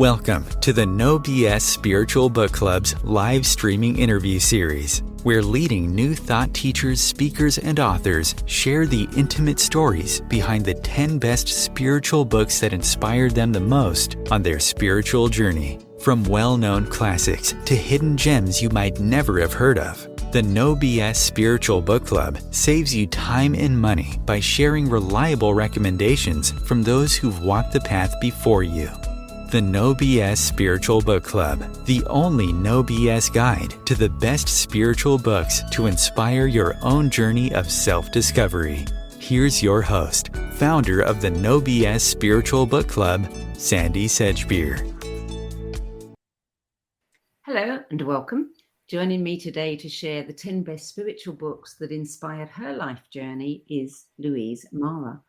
Welcome to the No BS Spiritual Book Club's live streaming interview series, where leading new thought teachers, speakers, and authors share the intimate stories behind the 10 best spiritual books that inspired them the most on their spiritual journey. From well-known classics to hidden gems you might never have heard of, the No BS Spiritual Book Club saves you time and money by sharing reliable recommendations from those who've walked the path before you. The No BS Spiritual Book Club, the only no BS guide to the best spiritual books to inspire your own journey of self-discovery. Here's your host, founder of the No BS Spiritual Book Club, Sandy Sedgbeer. Hello and welcome. Joining me today to share the 10 best spiritual books that inspired her life journey is Louise Marra.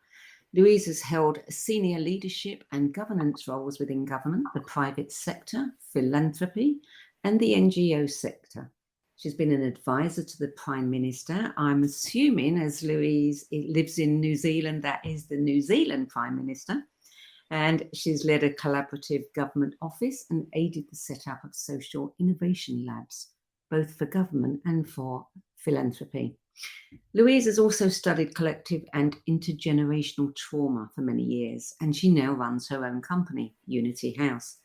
Louise has held senior leadership and governance roles within government, the private sector, philanthropy, and the NGO sector. She's been an advisor to the Prime Minister. I'm assuming, as Louise lives in New Zealand, that is the New Zealand Prime Minister. And she's led a collaborative government office and aided the setup of social innovation labs, both for government and for philanthropy. Louise has also studied collective and intergenerational trauma for many years, and she now runs her own company, Unity House.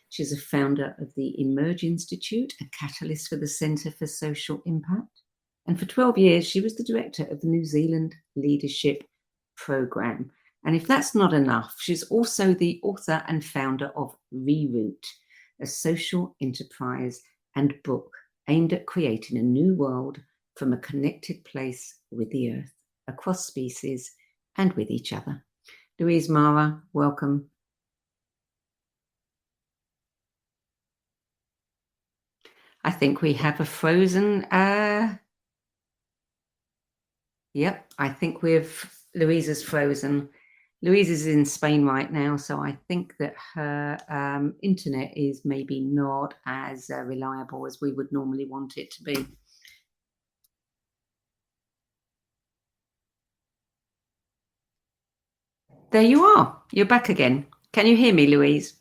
She's a founder of the Emerge Institute, a catalyst for the Centre for Social Impact. And for 12 years, she was the director of the New Zealand Leadership Programme. And if that's not enough, she's also the author and founder of Reroute, a social enterprise and book aimed at creating a new world from a connected place with the earth, across species, and with each other. Louise Marra, welcome. I think we have a frozen... Yep, I think Louise is frozen. Louise is in Spain right now, so I think that her internet is maybe not as reliable as we would normally want it to be. There you are. You're back again. Can you hear me, Louise?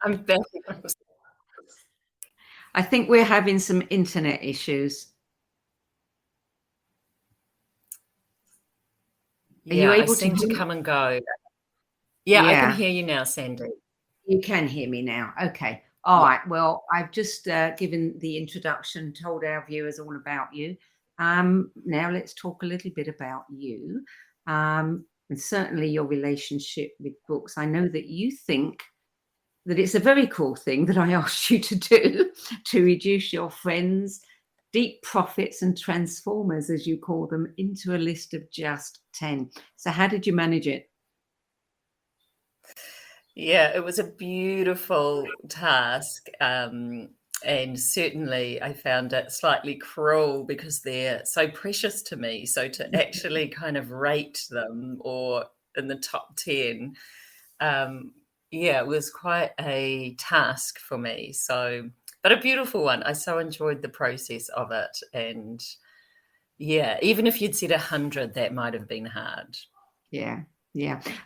I'm back. I think we're having some internet issues. Are you able to come and go? Yeah, I can hear you now, Sandy. You can hear me now. Okay. All right. Well, I've just given the introduction, told our viewers all about you. Now let's talk a little bit about you, and certainly your relationship with books. I know that you think that it's a very cool thing that I asked you to do, to reduce your friends, deep prophets and transformers, as you call them, into a list of just 10. So how did you manage it? Yeah, it was a beautiful task. And certainly I found it slightly cruel because they're so precious to me. So to actually kind of rate them or in the top 10, it was quite a task for me. So, but a beautiful one. I so enjoyed the process of it. And yeah, even if you'd said 100, that might have been hard. Yeah.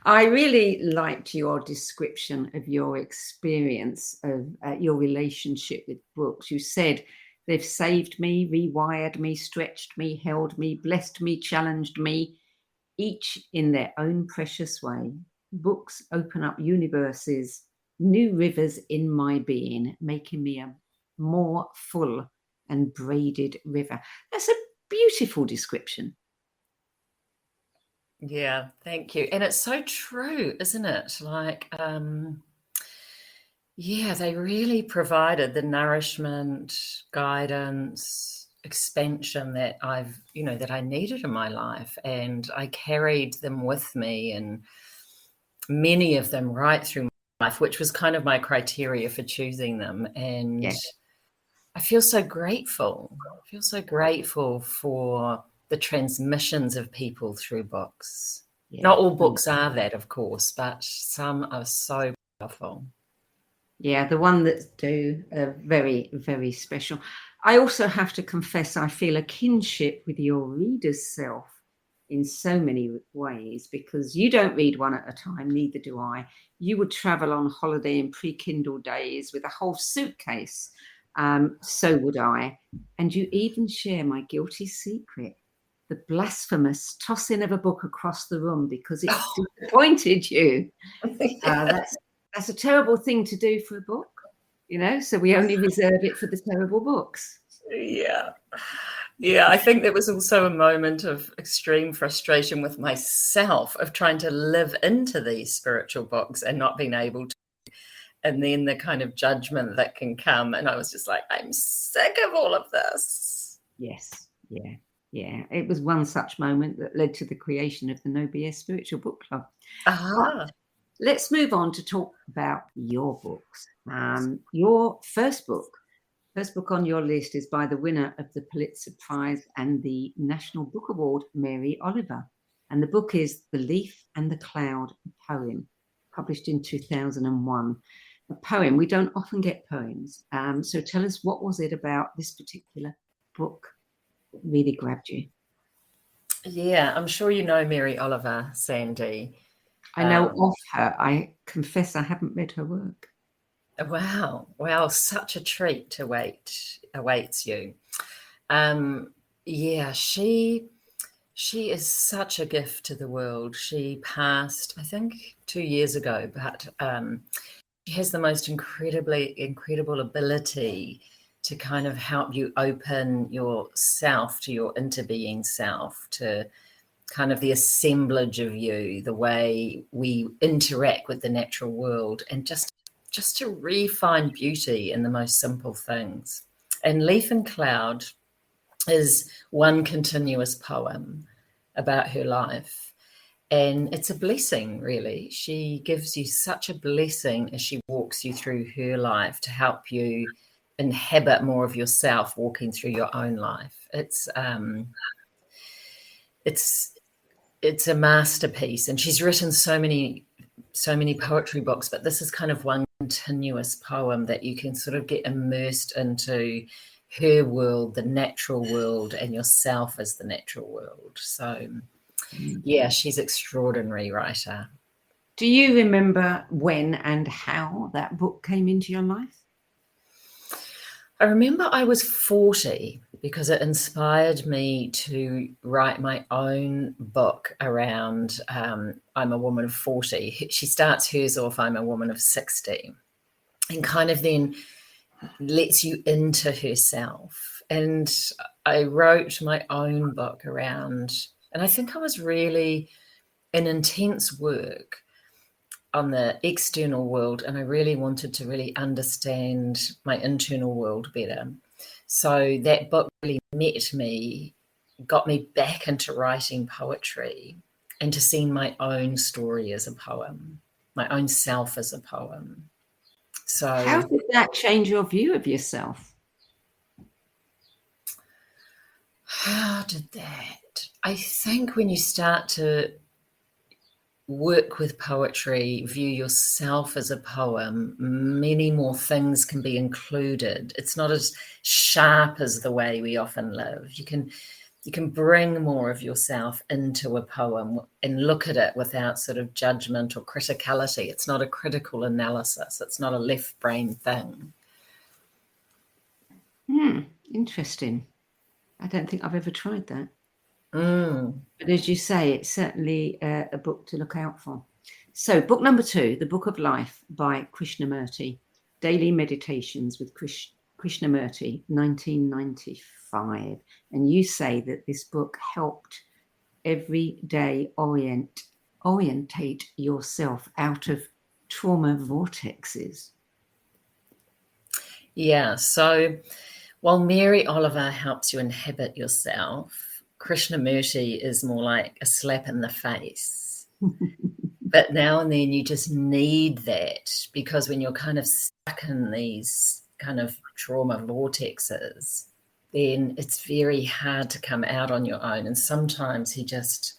I really liked your description of your experience of your relationship with books. You said they've saved me, rewired me, stretched me, held me, blessed me, challenged me, each in their own precious way. Books open up universes, new rivers in my being, making me a more full and braided river. That's a beautiful description. Yeah, thank you. And it's so true, isn't it? Like, they really provided the nourishment, guidance, expansion that that I needed in my life. And I carried them with me, and many of them right through my life, which was kind of my criteria for choosing them. And I feel so grateful. I feel so grateful for the transmissions of people through books. Not all books are that, of course, but some are so powerful. Yeah, the one that do are very, very special. I also have to confess, I feel a kinship with your reader's self in so many ways, because you don't read one at a time, neither do I. You would travel on holiday in pre-Kindle days with a whole suitcase. So would I. And you even share my guilty secret, the blasphemous tossing of a book across the room because it disappointed you. That's a terrible thing to do for a book, so we only reserve it for the terrible books. Yeah, I think there was also a moment of extreme frustration with myself of trying to live into these spiritual books and not being able to, and then the kind of judgment that can come. And I was just like, I'm sick of all of this. Yes, yeah. It was one such moment that led to the creation of the No BS Spiritual Book Club. But let's move on to talk about your books. Your first book on your list is by the winner of the Pulitzer Prize and the National Book Award, Mary Oliver. And the book is The Leaf and the Cloud, a poem, published in 2001. A poem, we don't often get poems. So tell us, what was it about this particular book that really grabbed you? Yeah, I'm sure you know Mary Oliver, Sandy. I know of her. I confess I haven't read her work. Wow, such a treat awaits you. She is such a gift to the world. She passed, I think, 2 years ago, but she has the most incredible ability to kind of help you open yourself to your interbeing self, to kind of the assemblage of you, the way we interact with the natural world, and just to re-find beauty in the most simple things. And Leaf and Cloud is one continuous poem about her life. And it's a blessing, really. She gives you such a blessing as she walks you through her life to help you inhabit more of yourself walking through your own life. It's a masterpiece. And she's written so many poetry books, but this is kind of one continuous poem that you can sort of get immersed into her world, the natural world, and yourself as the natural world. So yeah, she's an extraordinary writer. Do you remember when and how that book came into your life? I remember I was 40 because it inspired me to write my own book around I'm a woman of 40. She starts hers off, I'm a woman of 60, and kind of then lets you into herself. And I wrote my own book around, and I think I was really in intense work on the external world, and I really wanted to really understand my internal world better. So that book really met me, got me back into writing poetry and to seeing my own story as a poem, my own self as a poem. So how did that change your view of yourself? How did that? I think when you start to work with poetry, view yourself as a poem, many more things can be included. It's not as sharp as the way we often live. You can bring more of yourself into a poem and look at it without sort of judgment or criticality. It's not a critical analysis. It's not a left brain thing. Interesting. I don't think I've ever tried that. But as you say, it's certainly a book to look out for. So book number 2, The Book of Life by Krishnamurti, Daily Meditations with Krishnamurti, 1995. And you say that this book helped every day orientate yourself out of trauma vortexes. Yeah, so while Mary Oliver helps you inhabit yourself, Krishnamurti is more like a slap in the face. But now and then you just need that, because when you're kind of stuck in these kind of trauma vortexes, then it's very hard to come out on your own. And sometimes he just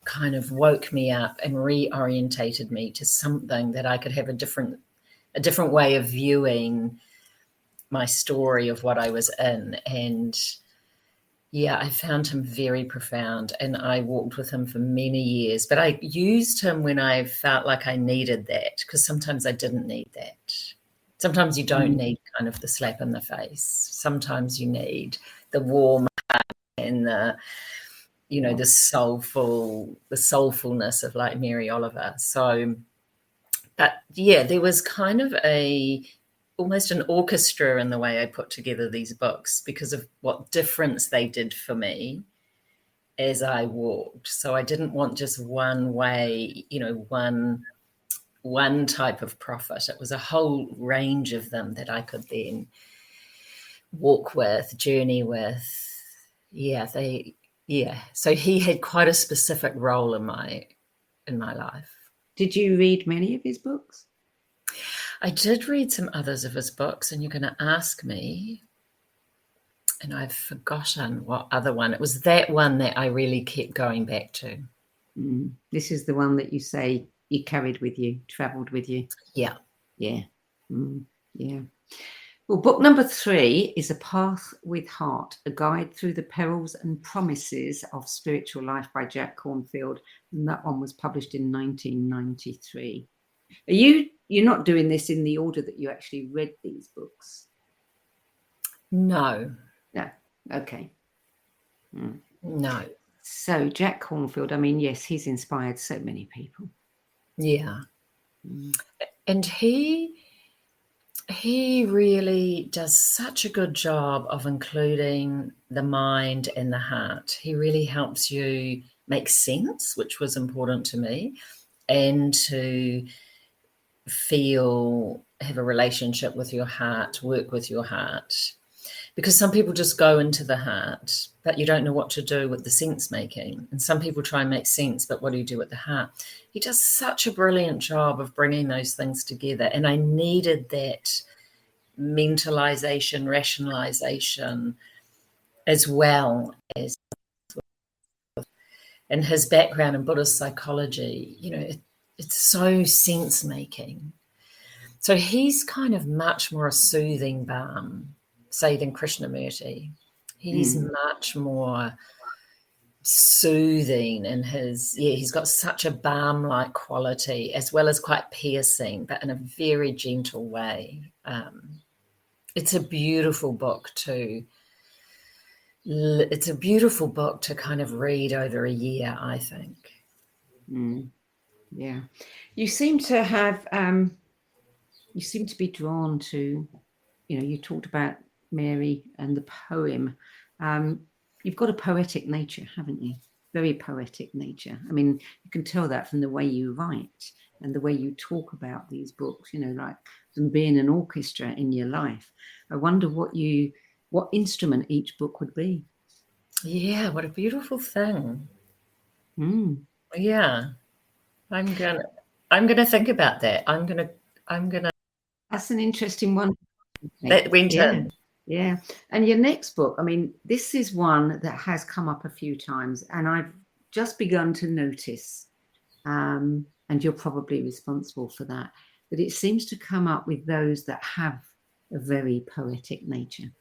kind of woke me up and reorientated me to something that I could have a different way of viewing my story of what I was in. And Yeah, I found him very profound, and I walked with him for many years. But I used him when I felt like I needed that, because sometimes I didn't need that. Sometimes you don't need kind of the slap in the face. Sometimes you need the warm and the, the soulfulness of like Mary Oliver. So, but yeah, there was kind of almost an orchestra in the way I put together these books because of what difference they did for me as I walked. So I didn't want just one way, one type of prophet. It was a whole range of them that I could then walk with, journey with. So he had quite a specific role in my life. Did you read many of his books? I did read some others of his books, and you're going to ask me, and I've forgotten what other one. It was that one that I really kept going back to. This is the one that you say you carried with you, travelled with you. Yeah. Yeah. Yeah. Well, book number 3 is A Path with Heart, A Guide Through the Perils and Promises of Spiritual Life by Jack Cornfield. And that one was published in 1993. You're not doing this in the order that you actually read these books? No. Okay. No. So Jack Cornfield, I mean, yes, he's inspired so many people. Yeah. And he really does such a good job of including the mind and the heart. He really helps you make sense, which was important to me, and to have a relationship with your heart, work with your heart. Because some people just go into the heart, but you don't know what to do with the sense making. And some people try and make sense, but what do you do with the heart? He does such a brilliant job of bringing those things together. And I needed that mentalization, rationalization, as well as, and his background in Buddhist psychology, it's so sense making. So he's kind of much more a soothing balm, say, than Krishnamurti. He's much more soothing in he's got such a balm-like quality, as well as quite piercing, but in a very gentle way. It's a beautiful book too. It's a beautiful book to kind of read over a year, I think. Yeah. You seem to have, you seem to be drawn to, you talked about Mary and the poem. You've got a poetic nature, haven't you? Very poetic nature. I mean, you can tell that from the way you write and the way you talk about these books, like them being an orchestra in your life. I wonder what instrument each book would be. Yeah, what a beautiful thing. Yeah. I'm gonna think about that. I'm gonna. That's an interesting one. That went in. Yeah. And your next book, I mean, this is one that has come up a few times, and I've just begun to notice, and you're probably responsible for that it seems to come up with those that have a very poetic nature.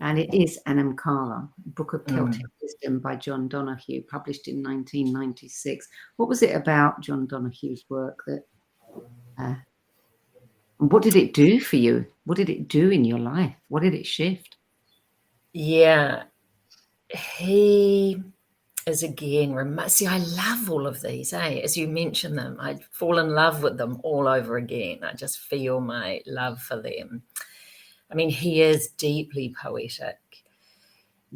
And it is Anamkara, Book of Celtic Wisdom by John Donahue, published in 1996. What was it about John Donahue's work that... what did it do for you? What did it do in your life? What did it shift? Yeah, he is again, I love all of these, as you mention them. I fall in love with them all over again. I just feel my love for them. I mean, he is deeply poetic,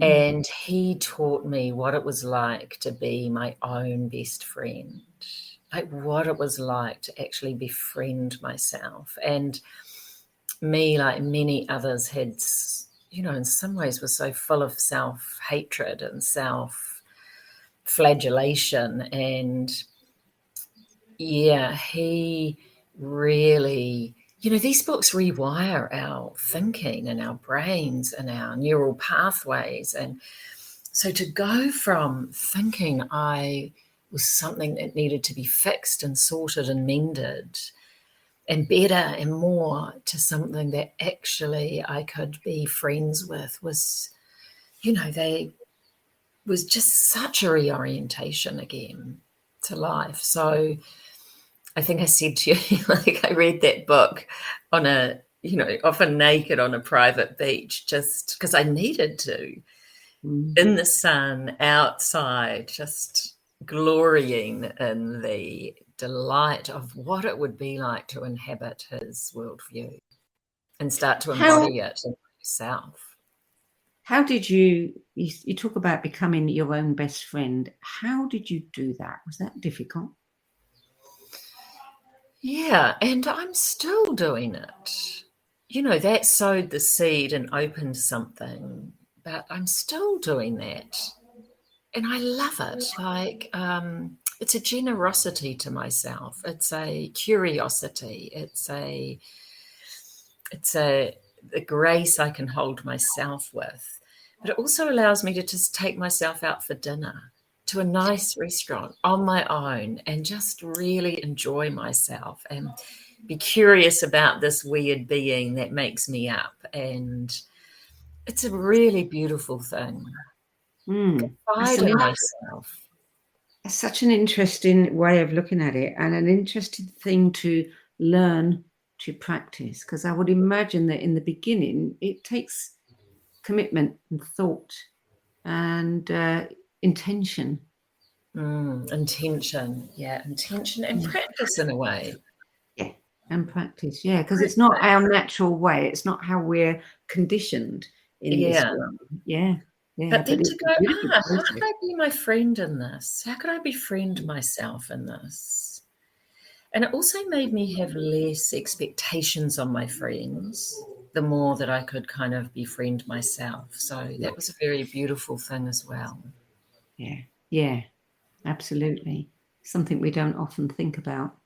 and he taught me what it was like to be my own best friend. Like what it was like to actually befriend myself. And me, like many others, had, in some ways was so full of self-hatred and self-flagellation. And yeah, he really, these books rewire our thinking and our brains and our neural pathways. And so to go from thinking I was something that needed to be fixed and sorted and mended and better and more to something that actually I could be friends with was, was just such a reorientation again to life. So I think I said to you, like, I read that book on a, often naked on a private beach, just because I needed to, in the sun, outside, just glorying in the delight of what it would be like to inhabit his worldview and start to embody it in myself. How did you talk about becoming your own best friend? How did you do that? Was that difficult? Yeah, and I'm still doing it. That sowed the seed and opened something, but I'm still doing that. And I love it. Like, it's a generosity to myself. It's a curiosity. It's a the grace I can hold myself with. But it also allows me to just take myself out for dinner to a nice restaurant on my own and just really enjoy myself and be curious about this weird being that makes me up. And it's a really beautiful thing. Confide in myself. It's such an interesting way of looking at it, and an interesting thing to learn to practice, because I would imagine that in the beginning it takes commitment and thought and intention. Intention and practice in a way. Yeah, and practice, yeah, because it's not our natural way. It's not how we're conditioned in this world. Yeah. But then to go, how could I be my friend in this? How could I befriend myself in this? And it also made me have less expectations on my friends, the more that I could kind of befriend myself. So that was a very beautiful thing as well. Yeah, absolutely. Something we don't often think about.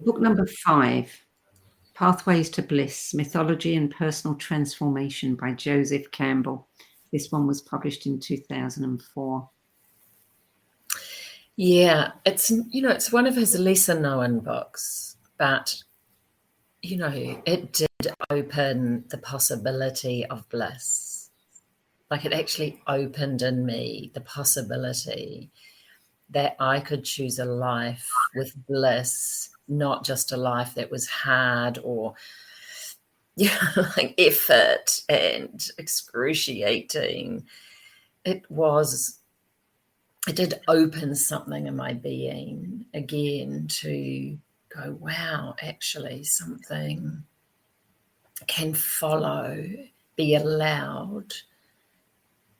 Book number 5, Pathways to Bliss, Mythology and Personal Transformation by Joseph Campbell. This one was published in 2004. Yeah, it's one of his lesser known books, but, it did open the possibility of bliss. Like, it actually opened in me the possibility that I could choose a life with bliss, not just a life that was hard or, like effort and excruciating. It did open something in my being again to go, wow, actually something can follow, be allowed,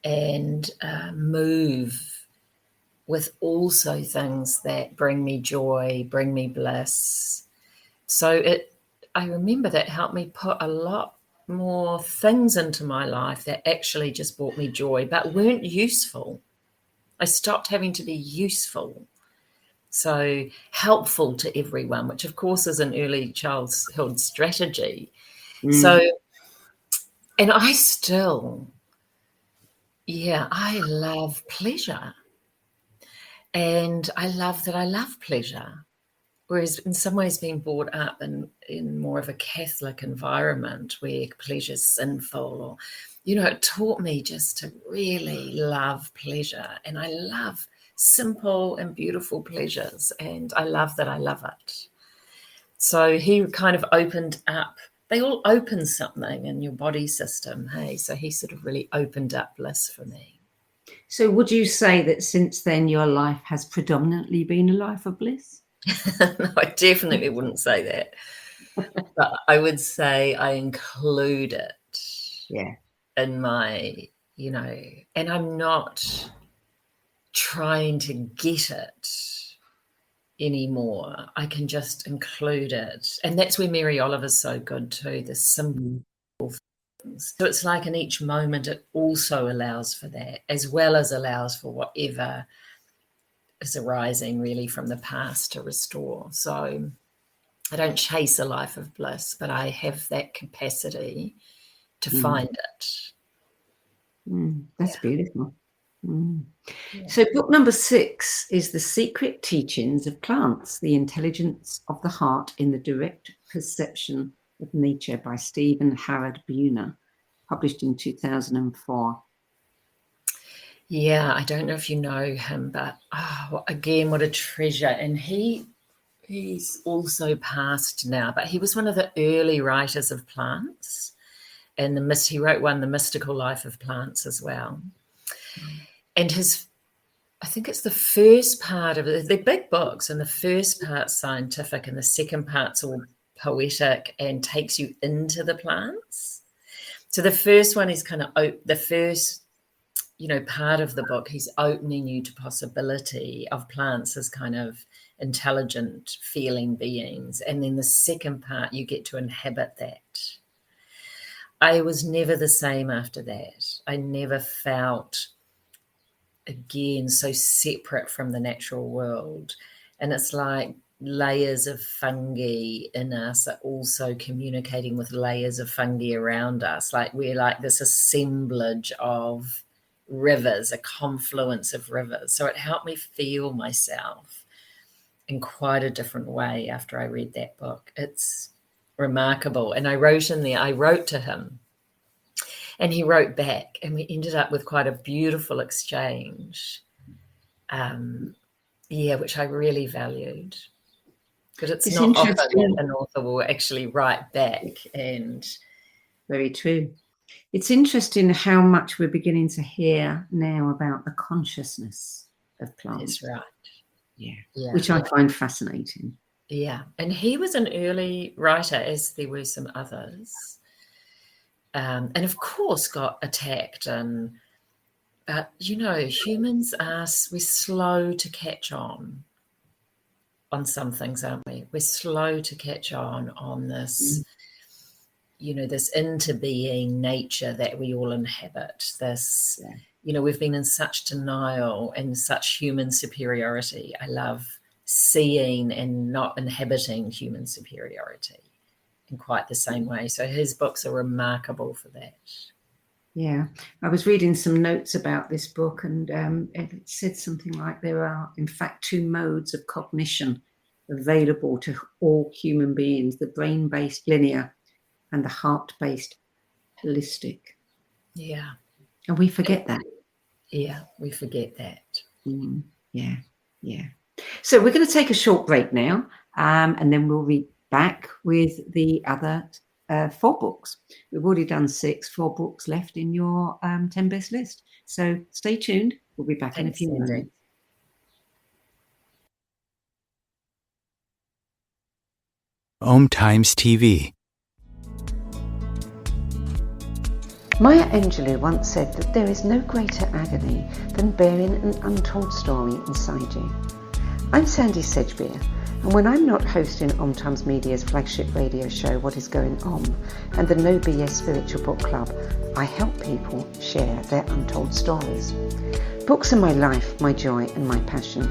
and move with also things that bring me joy, bring me bliss. So I remember that helped me put a lot more things into my life that actually just brought me joy, but weren't useful. I stopped having to be useful. So helpful to everyone, which of course is an early childhood strategy. So, and I still, I love pleasure. And I love that I love pleasure. Whereas in some ways being brought up in more of a Catholic environment where pleasure's sinful, or, it taught me just to really love pleasure. And I love simple and beautiful pleasures. And I love that I love it. So he kind of opened up, they all open something in your body system. Hey, so he sort of really opened up bliss for me. So would you say that since then your life has predominantly been a life of bliss? No, I definitely wouldn't say that. But I would say I include it in my, and I'm not trying to get it anymore. I can just include it. And that's where Mary Oliver's so good too, the simple things. So it's like in each moment it also allows for that, as well as allows for whatever is arising really from the past to restore. So I don't chase a life of bliss, but I have that capacity to find it. That's beautiful. So book number 6 is The Secret Teachings of Plants, The Intelligence of the Heart in the Direct Perception of Nature by Stephen Harrod Buhner, published in 2004. Yeah, I don't know if you know him, but again, what a treasure. And he's also passed now, but he was one of the early writers of plants. And he wrote The Mystical Life of Plants as well. And I think it's the first part of it. They're big books, and the first part's scientific, and the second part's all poetic and takes you into the plants. So the first one is kind of the first, part of the book. He's opening you to possibility of plants as kind of intelligent, feeling beings, and then the second part, you get to inhabit that. I was never the same after that. I never felt, again, so separate from the natural world. And it's like layers of fungi in us are also communicating with layers of fungi around us. Like we're like this assemblage of rivers, a confluence of rivers. So it helped me feel myself in quite a different way after I read that book. It's remarkable. And I wrote to him, and he wrote back, and we ended up with quite a beautiful exchange. Which I really valued. Because it's not often that an author will actually write back. And very true. It's interesting how much we're beginning to hear now about the consciousness of plants. That's right. Yeah. Which I find fascinating. Yeah. And he was an early writer, as there were some others. And of course got attacked. But, humans we're slow to catch on some things, aren't we? We're slow to catch on this, this interbeing nature that we all inhabit. This, we've been in such denial and such human superiority. I love seeing and not inhabiting human superiority in quite the same way. So his books are remarkable for that. Yeah, I was reading some notes about this book, and it said something like there are, in fact, two modes of cognition available to all human beings: the brain-based linear and the heart-based holistic. Yeah. And we forget that. Yeah, we forget that. Yeah. So we're going to take a short break now, and then we'll be back with the other 4 books. We've already done 6, 4 books left in your 10 best list. So stay tuned. We'll be back in a few minutes. OMTimes TV. Maya Angelou once said that there is no greater agony than bearing an untold story inside you. I'm Sandy Sedgbeer, and when I'm not hosting OMTimes Media's flagship radio show, What Is Going On, and the No BS Spiritual Book Club, I help people share their untold stories. Books are my life, my joy, and my passion,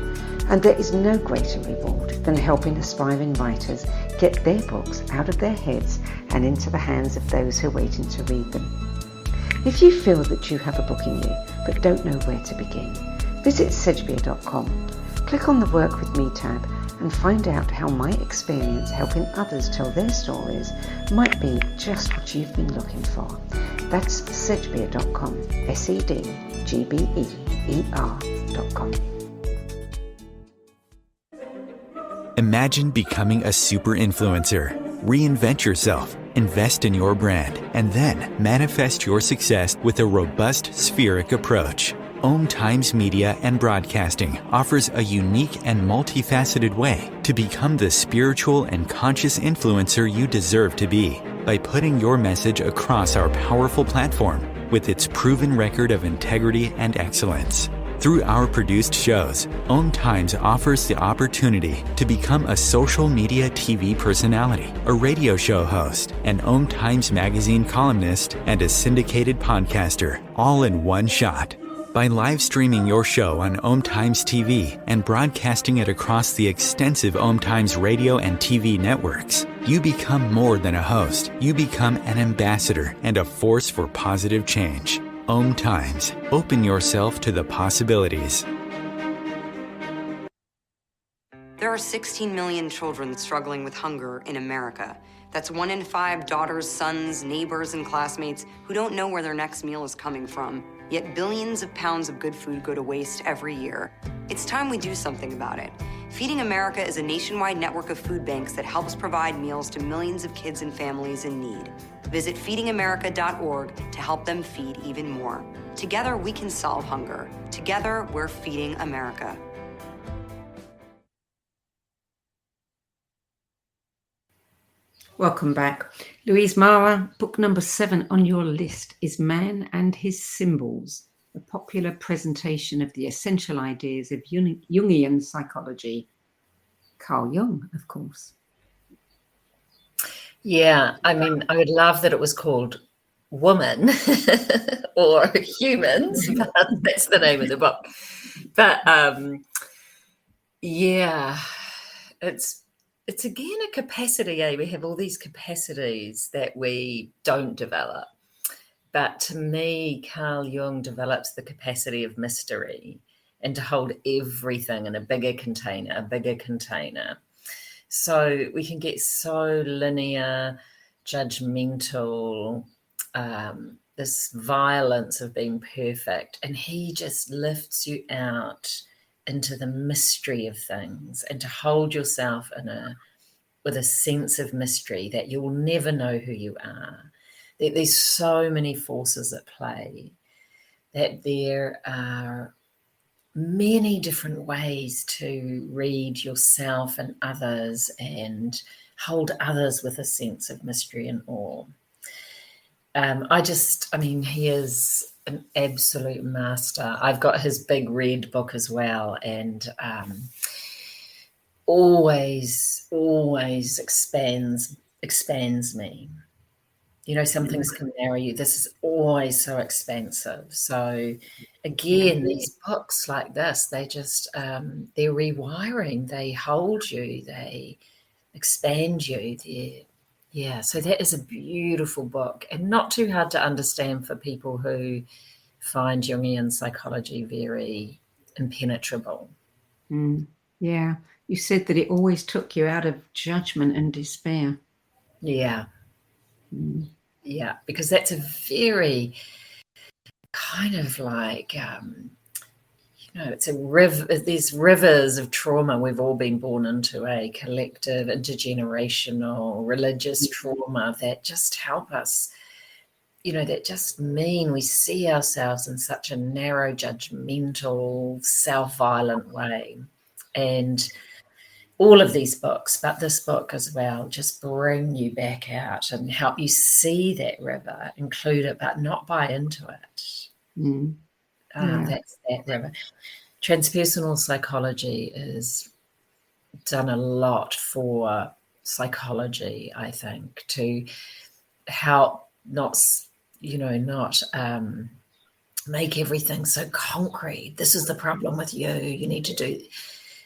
and there is no greater reward than helping aspiring writers get their books out of their heads and into the hands of those who are waiting to read them. If you feel that you have a book in you but don't know where to begin, visit sedgbeer.com. Click on the Work With Me tab and find out how my experience helping others tell their stories might be just what you've been looking for. That's sedgbeer.com, sedgbeer.com. Imagine becoming a super influencer. Reinvent yourself, invest in your brand, and then manifest your success with a robust spheric approach. OMTimes Media and Broadcasting offers a unique and multifaceted way to become the spiritual and conscious influencer you deserve to be by putting your message across our powerful platform with its proven record of integrity and excellence. Through our produced shows, OMTimes offers the opportunity to become a social media TV personality, a radio show host, an OMTimes magazine columnist, and a syndicated podcaster, all in one shot. By live streaming your show on OMTimes TV and broadcasting it across the extensive OMTimes radio and TV networks, you become more than a host. You become an ambassador and a force for positive change. OMTimes. Open yourself to the possibilities. There are 16 million children struggling with hunger in America. That's 1 in 5 daughters, sons, neighbors, and classmates who don't know where their next meal is coming from. yet billions of pounds of good food go to waste every year. It's time we do something about it. Feeding America is a nationwide network of food banks that helps provide meals to millions of kids and families in need. Visit feedingamerica.org to help them feed even more. Together, we can solve hunger. Together, we're feeding America. Welcome back. Louise Marra, book number 7 on your list is Man and His Symbols, a popular presentation of the essential ideas of Jungian psychology. Carl Jung, of course. Yeah, I mean, I would love that it was called Woman or Humans, but that's the name of the book. But yeah, it's again a capacity, eh? We have all these capacities that we don't develop. But to me, Carl Jung develops the capacity of mystery and to hold everything in a bigger container. So we can get so linear, judgmental, this violence of being perfect. And he just lifts you out into the mystery of things and to hold yourself with a sense of mystery that you'll never know who you are. There's so many forces at play, that there are many different ways to read yourself and others and hold others with a sense of mystery and awe. He is an absolute master. I've got his big red book as well, and always expands me. You know, some things can narrow you. This is always so expansive. So again, these books like this, they just, they're rewiring. They hold you. They expand you. So that is a beautiful book and not too hard to understand for people who find Jungian psychology very impenetrable. Yeah. You said that it always took you out of judgment and despair. Yeah. Yeah, because that's a very kind of like, it's a river. There's rivers of trauma we've all been born into, a collective, intergenerational, religious trauma that just help us, that just mean we see ourselves in such a narrow, judgmental, self-violent way. And all of these books, but this book as well, just bring you back out and help you see that river, include it, but not buy into it. That's that river. Transpersonal psychology has done a lot for psychology, I think, to help not make everything so concrete. This is the problem with you. You need to do.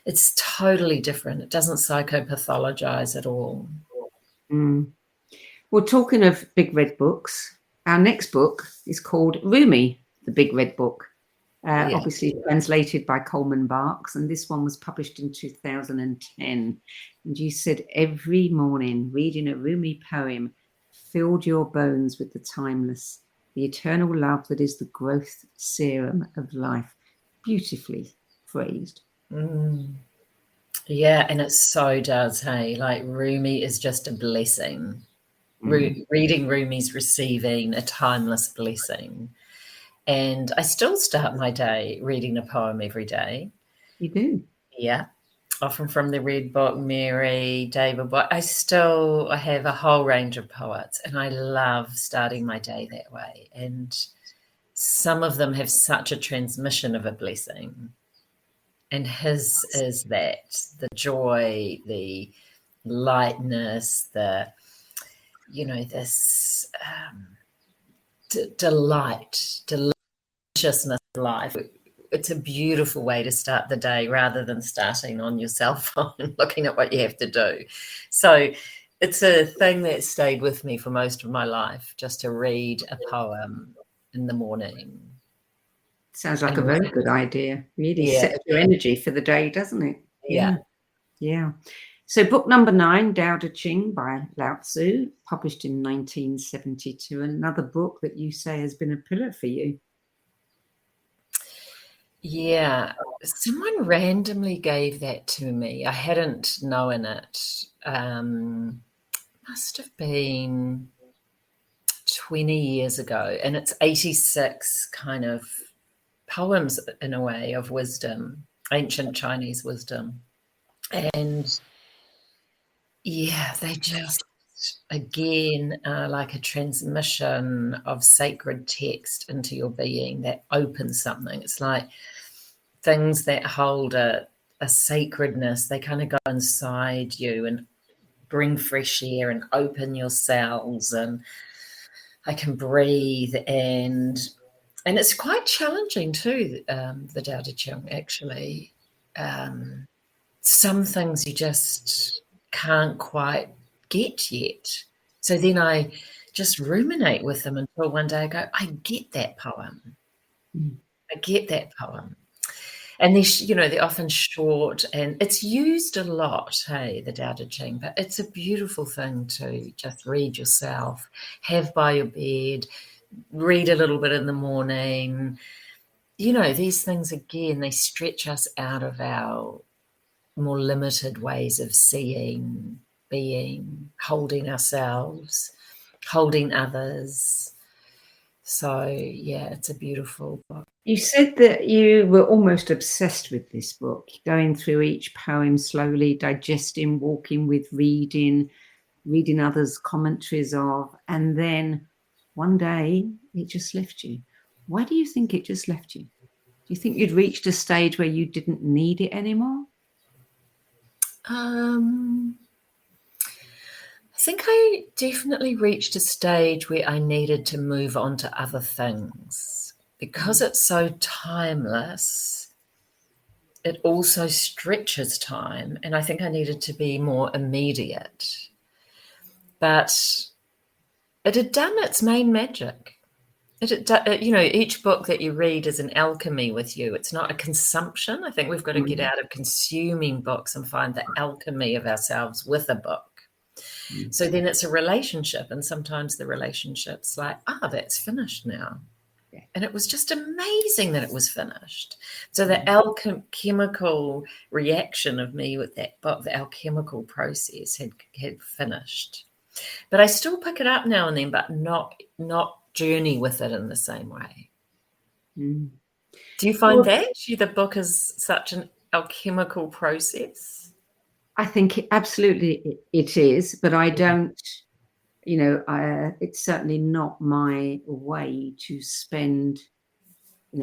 It's totally different. It doesn't psychopathologize at all. Well, talking of big red books, our next book is called Rumi, the Big Red Book, obviously translated by Coleman Barks, and this one was published in 2010. And you said every morning reading a Rumi poem filled your bones with the timeless, the eternal love that is the growth serum of life. Beautifully phrased. Yeah, and it so does, hey, like Rumi is just a blessing. Reading Rumi's receiving a timeless blessing. And I still start my day reading a poem every day. You do? Yeah, often from the Red Book, Mary, David Boyd. I have a whole range of poets, and I love starting my day that way. And some of them have such a transmission of a blessing. And his is that, the joy, the lightness, this delight, deliciousness of life. It's a beautiful way to start the day rather than starting on your cell phone, looking at what you have to do. So it's a thing that stayed with me for most of my life, just to read a poem in the morning. Sounds like a very good idea. Really sets your energy for the day, doesn't it? Yeah. So book number 9, Tao Te Ching by Lao Tzu, published in 1972. Another book that you say has been a pillar for you. Yeah, someone randomly gave that to me. I hadn't known it. Must have been 20 years ago, and it's 86 kind of poems in a way of wisdom, ancient Chinese wisdom. And yeah, they just, again, are like a transmission of sacred text into your being that opens something. It's like things that hold a sacredness, they kind of go inside you and bring fresh air and open your cells, and I can breathe, and it's quite challenging too, the Tao Te Ching, actually. Some things you just can't quite get yet. So then I just ruminate with them until one day I go, I get that poem. I get that poem. And they're often short, and it's used a lot, hey, the Tao Te Ching, but it's a beautiful thing to just read yourself, have by your bed, read a little bit in the morning. These things, again, they stretch us out of our more limited ways of seeing, being, holding ourselves, holding others. So, yeah, it's a beautiful book. You said that you were almost obsessed with this book, going through each poem slowly, digesting, walking with reading others' commentaries of, and then one day it just left you. Why do you think it just left you? Do you think you'd reached a stage where you didn't need it anymore? I think I definitely reached a stage where I needed to move on to other things. Because it's so timeless, it also stretches time, and I think I needed to be more immediate. But it had done its main magic. Each book that you read is an alchemy with you. It's not a consumption. I think we've got to get out of consuming books and find the alchemy of ourselves with a book. So then it's a relationship, and sometimes the relationship's like, that's finished now. Yeah. And it was just amazing that it was finished. So the alchemical reaction of me with that book, the alchemical process had finished. But I still pick it up now and then, but not journey with it in the same way. Do you find that the book is such an alchemical process? I think absolutely it is, but I don't, it's certainly not my way to spend,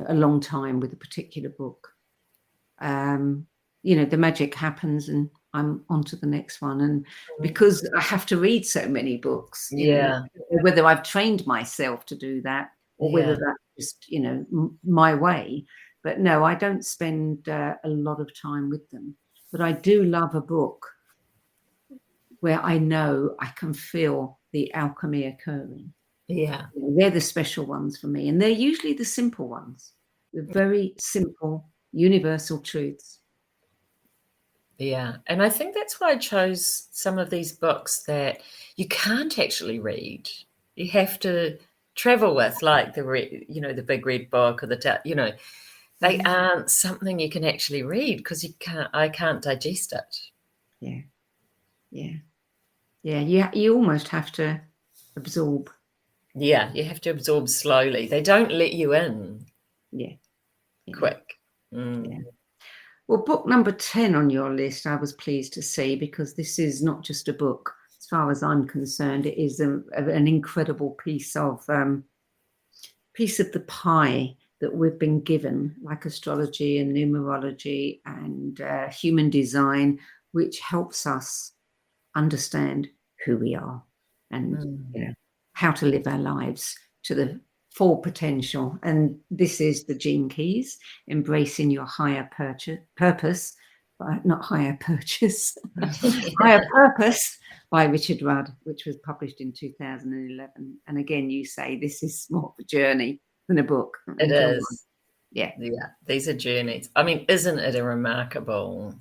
a long time with a particular book. The magic happens and I'm on to the next one. And because I have to read so many books, whether I've trained myself to do that or whether that's just, my way. But no, I don't spend a lot of time with them. But I do love a book where I know I can feel the alchemy occurring. Yeah. They're the special ones for me. And they're usually the simple ones, the very simple, universal truths. Yeah. And I think that's why I chose some of these books that you can't actually read. You have to travel with, like the big red book or they aren't something you can actually read because I can't digest it. Yeah. You almost have to absorb. Yeah, you have to absorb slowly. They don't let you in. Yeah. Quick. Yeah. Well, book number 10 on your list, I was pleased to see, because this is not just a book. As far as I'm concerned, it is an incredible piece of the pie that we've been given, like astrology and numerology and human design, which helps us understand who we are and how to live our lives to the full potential. And this is the Gene Keys, Embracing Your Higher Purpose, not Higher Purchase, Higher Purpose by Richard Rudd, which was published in 2011. And again, you say this is more of a journey than a book. It is. Yeah. These are journeys. I mean, isn't it a remarkable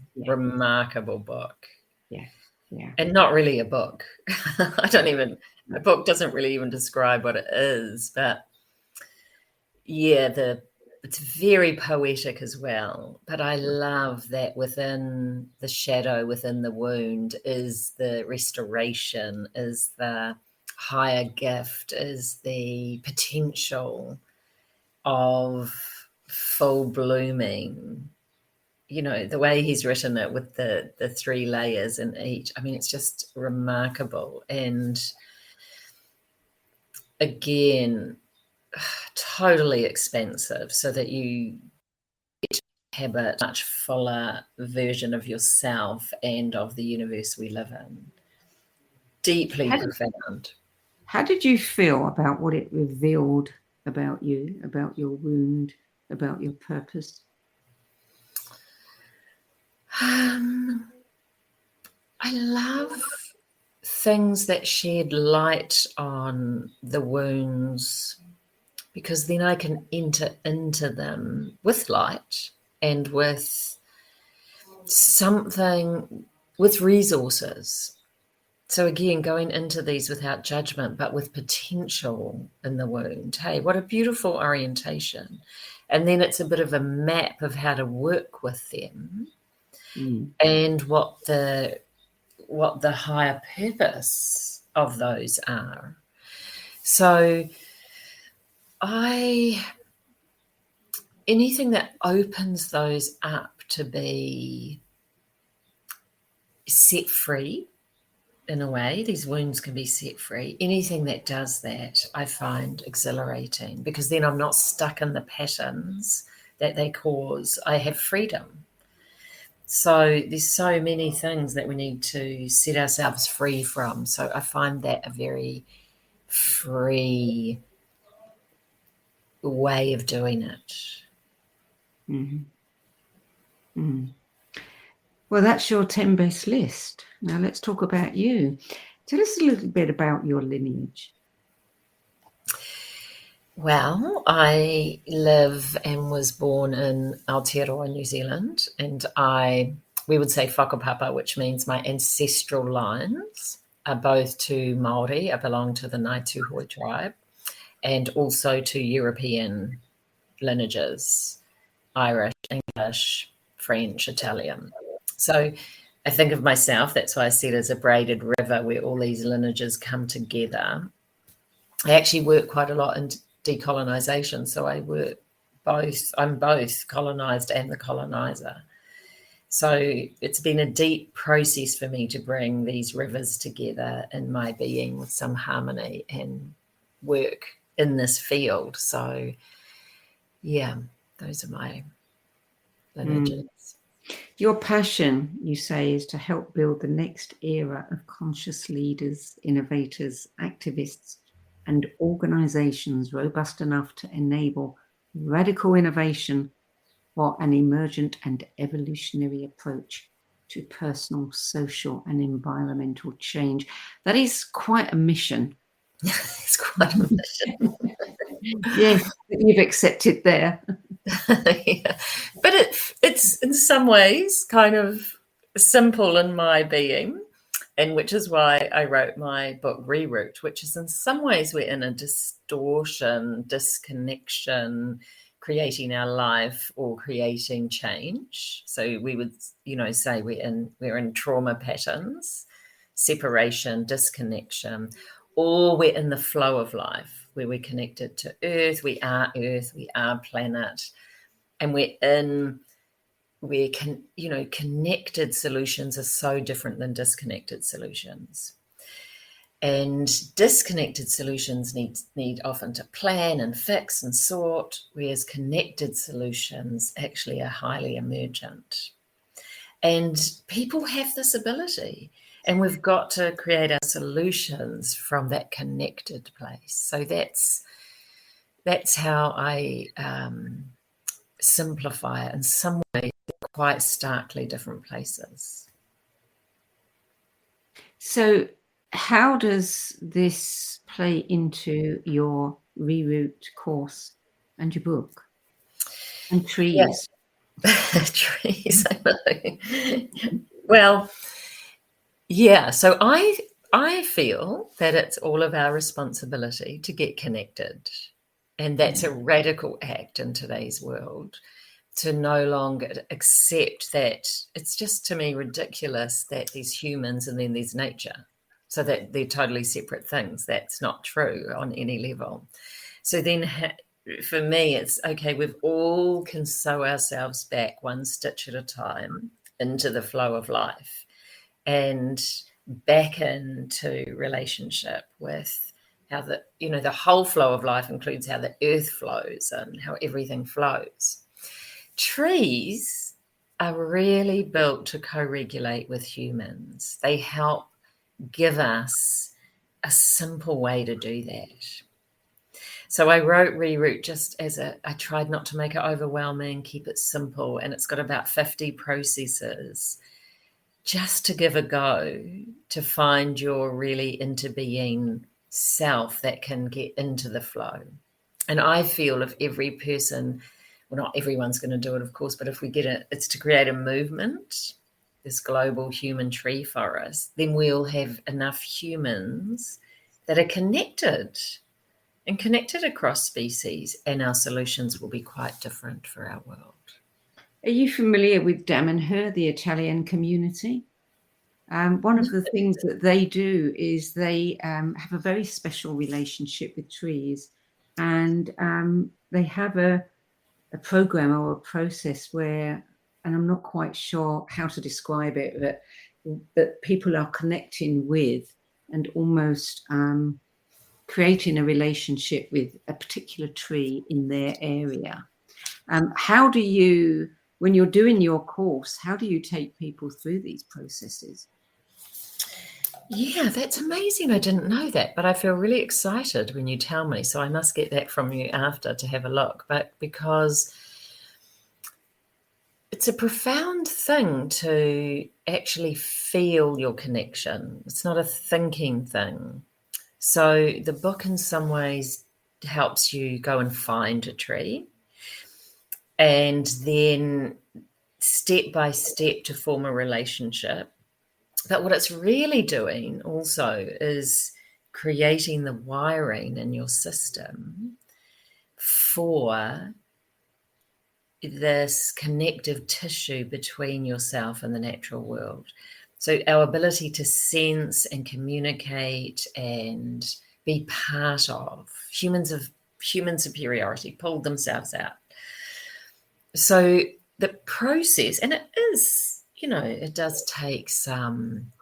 book? Yeah. And not really a book. A book doesn't really even describe what it is, but the it's very poetic as well, but I love that within the shadow, within the wound, is the restoration, is the higher gift, is the potential of full blooming. You know, the way he's written it with the 3 layers in each. I mean, it's just remarkable. And again, totally expansive, so that you get to inhabit a much fuller version of yourself and of the universe we live in. Deeply profound. How did you feel about what it revealed about you, about your wound, about your purpose? I love things that shed light on the wounds, because then I can enter into them with light and with something, with resources. So again, going into these without judgment, but with potential in the wound. Hey, what a beautiful orientation. And then it's a bit of a map of how to work with them and what the higher purpose of those are. So anything that opens those up to be set free, in a way, these wounds can be set free. Anything that does that, I find exhilarating, because then I'm not stuck in the patterns that they cause. I have freedom. So there's so many things that we need to set ourselves free from. So I find that a very free way of doing it. Well, that's your 10 best list. Now let's talk about you. Tell us a little bit about your lineage. Well, I live and was born in Aotearoa, New Zealand, and we would say whakapapa, which means my ancestral lines are both to Māori. I belong to the Ngāi Tūhoe tribe, and also to European lineages, Irish, English, French, Italian. So I think of myself, that's why I said, as a braided river where all these lineages come together. I actually work quite a lot in decolonization, so I'm both colonized and the colonizer. So it's been a deep process for me to bring these rivers together in my being with some harmony and work in this field. So yeah, those are my lineages. Your passion, you say, is to help build the next era of conscious leaders, innovators, activists, and organizations robust enough to enable radical innovation for an emergent and evolutionary approach to personal, social, and environmental change. That is quite a mission. It's quite a mission. Yes, you've accepted there. Yeah. But it's in some ways kind of simple in my being, and which is why I wrote my book Reroute, which is in some ways we're in a distortion, disconnection, creating our life or creating change. So we would, say we're in trauma patterns, separation, disconnection, or we're in the flow of life where we're connected to Earth, we are planet, and connected solutions are so different than disconnected solutions. And disconnected solutions need often to plan and fix and sort, whereas connected solutions actually are highly emergent. And people have this ability, and we've got to create our solutions from that connected place. So that's how I simplify it. In some ways, they're quite starkly different places. So how does this play into your Reroute course and your book? And trees. Yes. Trees, I know. Well, yeah, so I feel that it's all of our responsibility to get connected. And that's a radical act in today's world, to no longer accept that. It's just, to me, ridiculous that there's humans and then there's nature, so that they're totally separate things. That's not true on any level. So then for me, it's okay, we've all can sew ourselves back one stitch at a time into the flow of life and back into relationship with how the whole flow of life includes how the earth flows and how everything flows. Trees are really built to co-regulate with humans. They help give us a simple way to do that. So I wrote Reroot just I tried not to make it overwhelming, keep it simple, and it's got about 50 processes just to give a go to find your really interbeing self that can get into the flow. And I feel if every person, well, not everyone's going to do it, of course, but if we get it, it's to create a movement, this global human tree forest, then we'll have enough humans that are connected and connected across species, and our solutions will be quite different for our world. Are you familiar with Damanhur, the Italian community? One of the things that they do is they have a very special relationship with trees, and they have a program or a process where, and I'm not quite sure how to describe it, but people are connecting with and almost creating a relationship with a particular tree in their area. How do you, when you're doing your course, how do you take people through these processes? Yeah, that's amazing. I didn't know that, but I feel really excited when you tell me. So I must get that from you after to have a look. But because it's a profound thing to actually feel your connection. It's not a thinking thing. So the book in some ways helps you go and find a tree, and then step by step to form a relationship. But what it's really doing also is creating the wiring in your system for this connective tissue between yourself and the natural world. So our ability to sense and communicate and be part of humans of human superiority pulled themselves out. So the process, and it is, it does take some,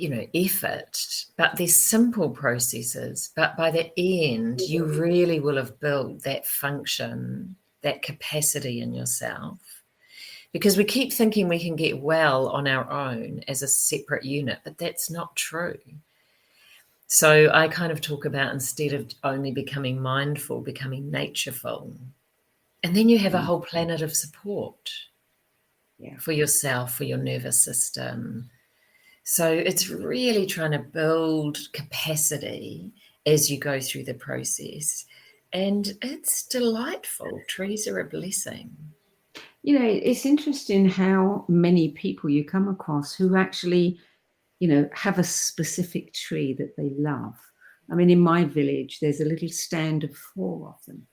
effort, but they're simple processes. But by the end, you really will have built that function, that capacity in yourself. Because we keep thinking we can get well on our own as a separate unit, but that's not true. So I kind of talk about, instead of only becoming mindful, becoming natureful. And then you have a whole planet of support for yourself, for your nervous system. So it's really trying to build capacity as you go through the process. And it's delightful. Trees are a blessing. It's interesting how many people you come across who actually, have a specific tree that they love. I mean, in my village, there's a little stand of 4 of them.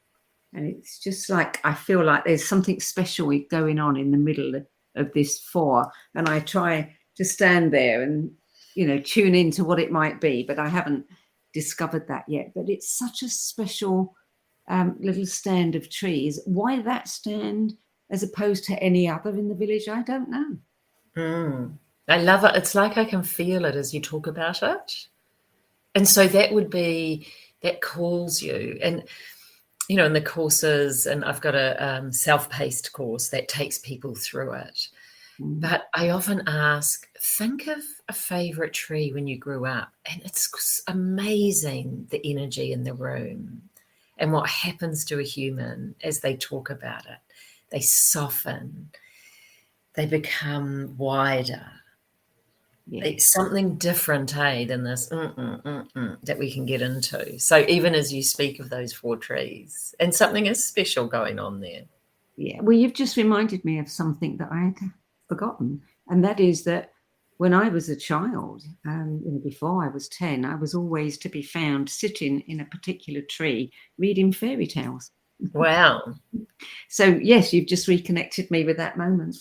And it's just like, I feel like there's something special going on in the middle of this 4. And I try to stand there and, tune into what it might be, but I haven't discovered that yet. But it's such a special little stand of trees. Why that stand as opposed to any other in the village, I don't know. I love it. It's like I can feel it as you talk about it. And so that calls you. And, in the courses, and I've got a self-paced course that takes people through it. But I often ask, think of a favorite tree when you grew up. And it's amazing, the energy in the room and what happens to a human as they talk about it. They soften, they become wider. Yeah. It's something different, than this that we can get into. So even as you speak of those 4 trees, and something is special going on there. Yeah. Well, you've just reminded me of something that I had forgotten, and that is that when I was a child, before I was 10, I was always to be found sitting in a particular tree reading fairy tales. Wow. So, yes, you've just reconnected me with that moment.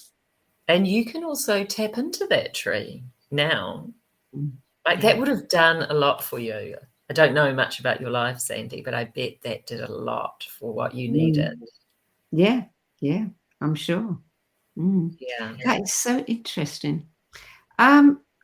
And you can also tap into that tree now. Like, Yeah. that would have done a lot for you. I don't know much about your life, Sandy, but I bet that did a lot for what you needed. Yeah, I'm sure. Yeah. That is so interesting.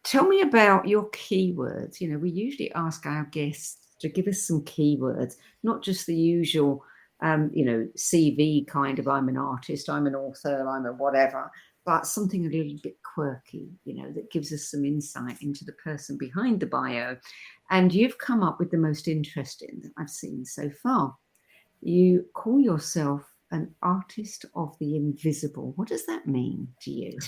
Tell me about your keywords. We usually ask our guests to give us some keywords, not just the usual, CV kind of, I'm an artist, I'm an author, I'm a whatever, but something a little bit quirky, that gives us some insight into the person behind the bio. And you've come up with the most interesting that I've seen so far. You call yourself an artist of the invisible. What does that mean to you?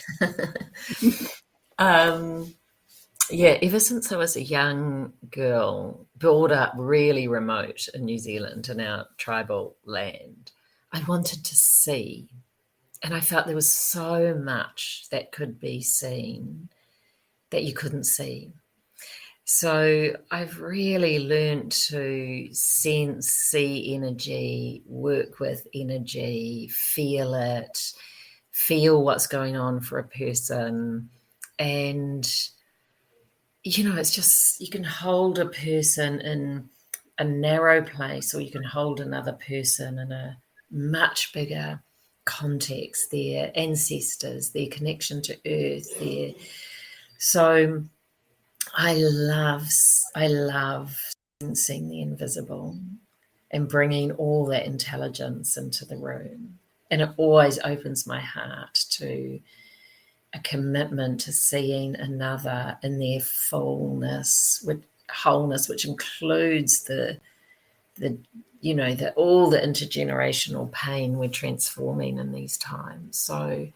Yeah, ever since I was a young girl, brought up really remote in New Zealand, in our tribal land, I wanted to see. And I felt there was so much that could be seen that you couldn't see. So I've really learned to sense, see energy, work with energy, feel it, feel what's going on for a person. And, it's just, you can hold a person in a narrow place, or you can hold another person in a much bigger context, their ancestors, their connection to earth, so I love sensing the invisible and bringing all that intelligence into the room. And it always opens my heart to a commitment to seeing another in their fullness, with wholeness, which includes the all the intergenerational pain we're transforming in these times. So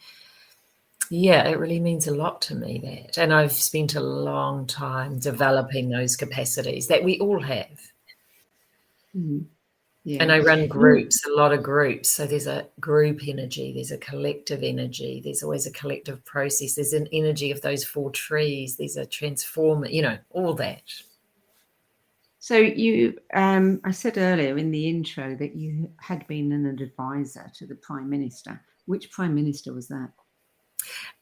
yeah, it really means a lot to me, that. And I've spent a long time developing those capacities that we all have. Yeah. And I run groups, a lot of groups. So there's a group energy, there's a collective energy, there's always a collective process. There's an energy of those 4 trees, there's a transformer, all that. So you, I said earlier in the intro that you had been an advisor to the Prime Minister. Which Prime Minister was that?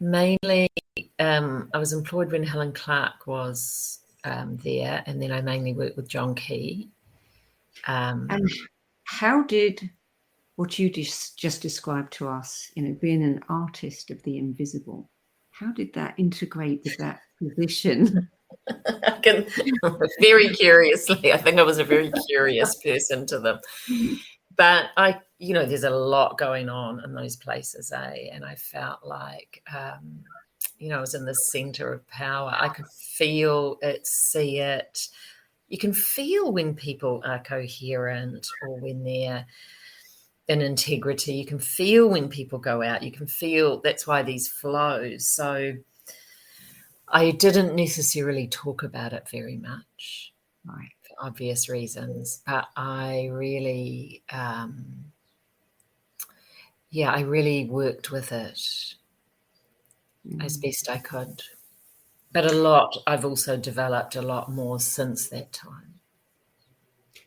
Mainly, I was employed when Helen Clark was there, and then I mainly worked with John Key. And how did what you just described to us, being an artist of the invisible, how did that integrate with that position? Very curiously, I think I was a very curious person to them. But there's a lot going on in those places, and I felt like, I was in the center of power. I could feel it, see it. You can feel when people are coherent or when they're in integrity. You can feel when people go out. You can feel, that's why these flows. So I didn't necessarily talk about it very much, Right. for obvious reasons, but I really, I really worked with it as best I could. But I've also developed a lot more since that time.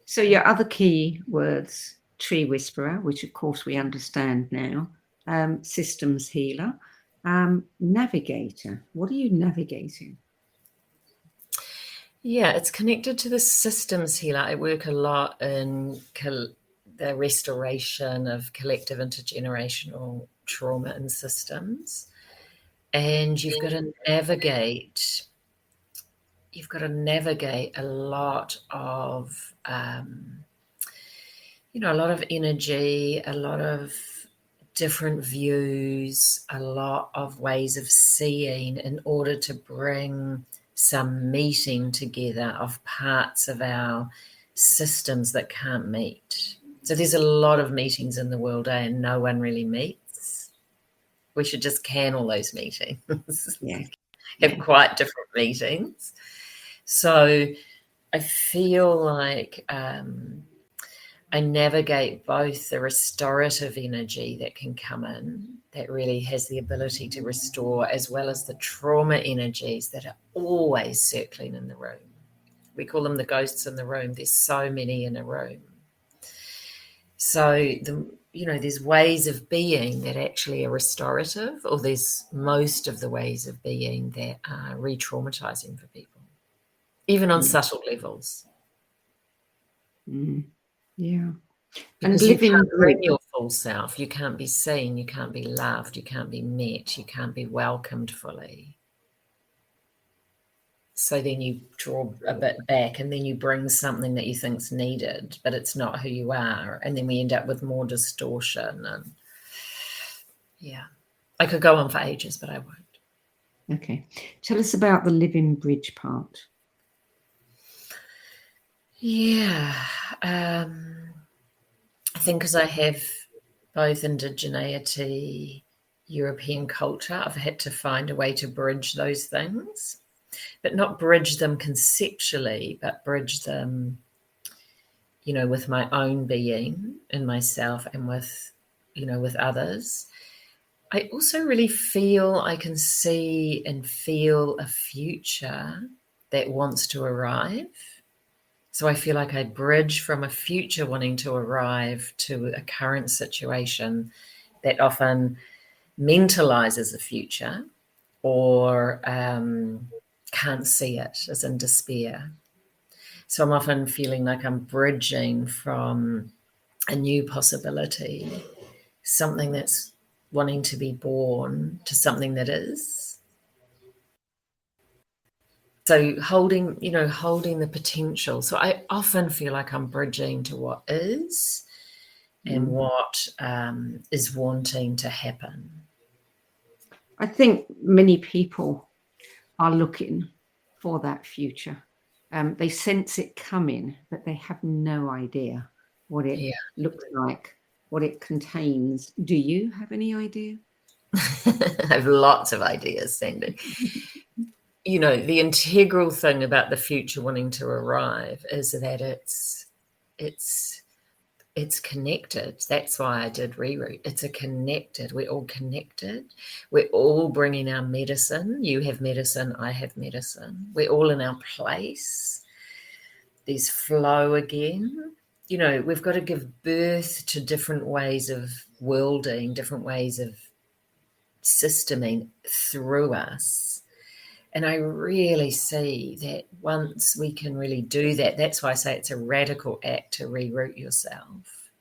So your other key words, tree whisperer, which of course we understand now, systems healer, navigator. What are you navigating? Yeah, it's connected to the systems healer. I work a lot in the restoration of collective intergenerational trauma and systems. And you've got to navigate a lot of, a lot of energy, a lot of different views, a lot of ways of seeing, in order to bring some meeting together of parts of our systems that can't meet. So there's a lot of meetings in the world, and no one really meets. We should just can all those meetings. Have quite different meetings. So I feel like I navigate both the restorative energy that can come in, that really has the ability to restore, as well as the trauma energies that are always circling in the room. We call them the ghosts in the room. There's so many in a room. So, there's ways of being that actually are restorative, or there's most of the ways of being that are re-traumatizing for people, even on subtle levels. Yeah. Because you can't bring your full self. You can't be seen. You can't be loved. You can't be met. You can't be welcomed fully. So then you draw a bit back, and then you bring something that you think's needed, but it's not who you are. And then we end up with more distortion. And yeah, I could go on for ages, but I won't. Okay. Tell us about the living bridge part. Yeah. I think because I have both indigeneity, European culture, I've had to find a way to bridge those things, but not bridge them conceptually, but bridge them, with my own being in myself and with others. I also really feel I can see and feel a future that wants to arrive. So I feel like I bridge from a future wanting to arrive to a current situation that often mentalizes a future or can't see it, as in despair. So I'm often feeling like I'm bridging from a new possibility, something that's wanting to be born, to something that is. So holding the potential. So I often feel like I'm bridging to what is and what is wanting to happen. I think many people are looking for that future. They sense it coming, but they have no idea what it looks like, what it contains. Do you have any idea? I have lots of ideas, Sandy. The integral thing about the future wanting to arrive is that it's connected. That's why I did reroute. It's connected. We're all connected. We're all bringing our medicine. You have medicine. I have medicine. We're all in our place. There's flow again. We've got to give birth to different ways of worlding, different ways of systeming through us. And I really see that once we can really do that, that's why I say it's a radical act to reroute yourself.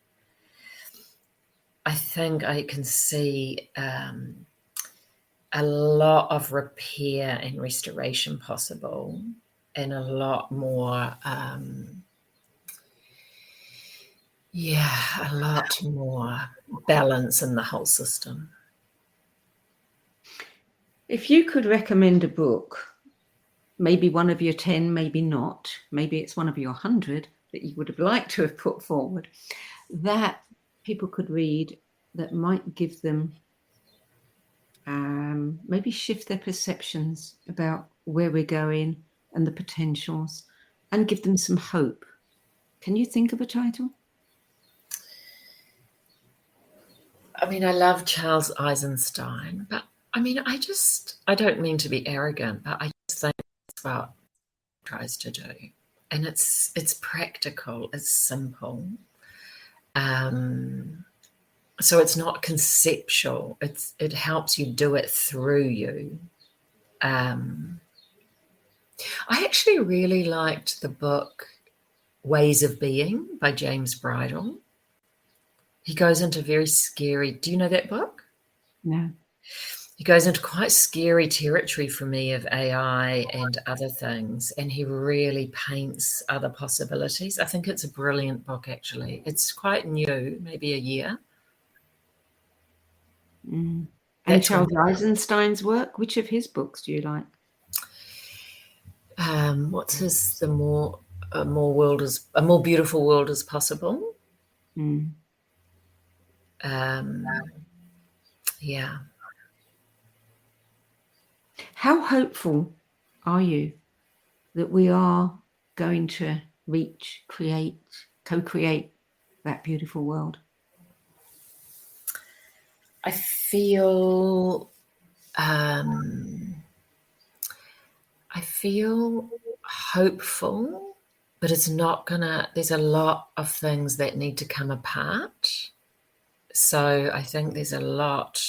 I think I can see a lot of repair and restoration possible, and a lot more, a lot more balance in the whole system. If you could recommend a book, maybe one of your 10, maybe not, maybe it's one of your 100 that you would have liked to have put forward, that people could read, that might give them, maybe shift their perceptions about where we're going and the potentials, and give them some hope. Can you think of a title? I mean, I love Charles Eisenstein, but I don't mean to be arrogant, but I just think that's what he tries to do. And it's practical, it's simple. So it's not conceptual. It helps you do it through you. I actually really liked the book Ways of Being by James Bridle. He goes into very scary. Do you know that book? No. He goes into quite scary territory for me of AI and other things, and he really paints other possibilities. I think it's a brilliant book, actually. It's quite new, maybe a year. And Charles Eisenstein's work, which of his books do you like? What's his? A more beautiful world is possible. Yeah. How hopeful are you that we are going to reach, create, co-create that beautiful world? I feel hopeful, but it's not gonna, there's a lot of things that need to come apart. So I think there's a lot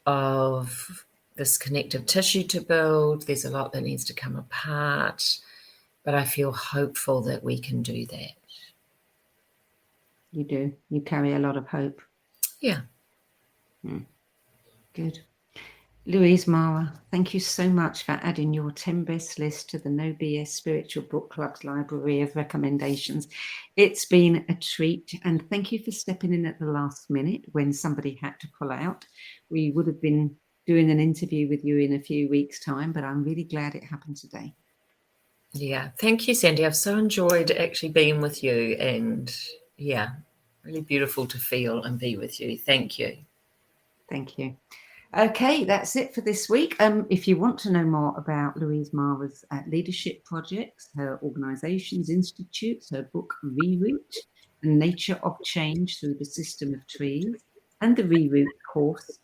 of this connective tissue to build. There's a lot that needs to come apart, but I feel hopeful that we can do that. You do. You carry a lot of hope. Yeah. Good. Louise Marra, thank you so much for adding your 10 best list to the No BS Spiritual Book Club's library of recommendations. It's been a treat, and thank you for stepping in at the last minute when somebody had to pull out. We would have been doing an interview with you in a few weeks' time, but I'm really glad it happened today. Yeah, thank you, Sandy. I've so enjoyed actually being with you, and yeah, really beautiful to feel and be with you. Thank you. Thank you. Okay, that's it for this week. If you want to know more about Louise Marra's leadership projects, her organisations, institutes, her book Reroute, The Nature of Change Through the System of Trees, and the Reroute course,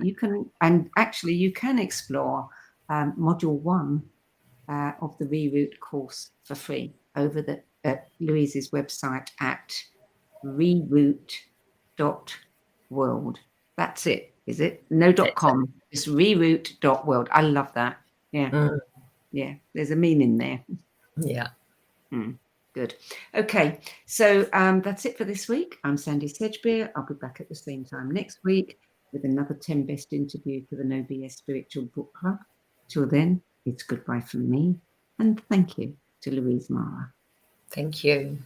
you can explore Module 1 of the Reroute course for free over at Louise's website at reroute.world. That's it. Is it? No .com. It's reroute.world. I love that. Yeah. Yeah. There's a meaning there. Yeah. Good. Okay. So that's it for this week. I'm Sandy Sedgbeer. I'll be back at the same time next week with another 10 best interview for the No BS Spiritual Book Club. Till then, it's goodbye from me. And thank you to Louise Marra. Thank you.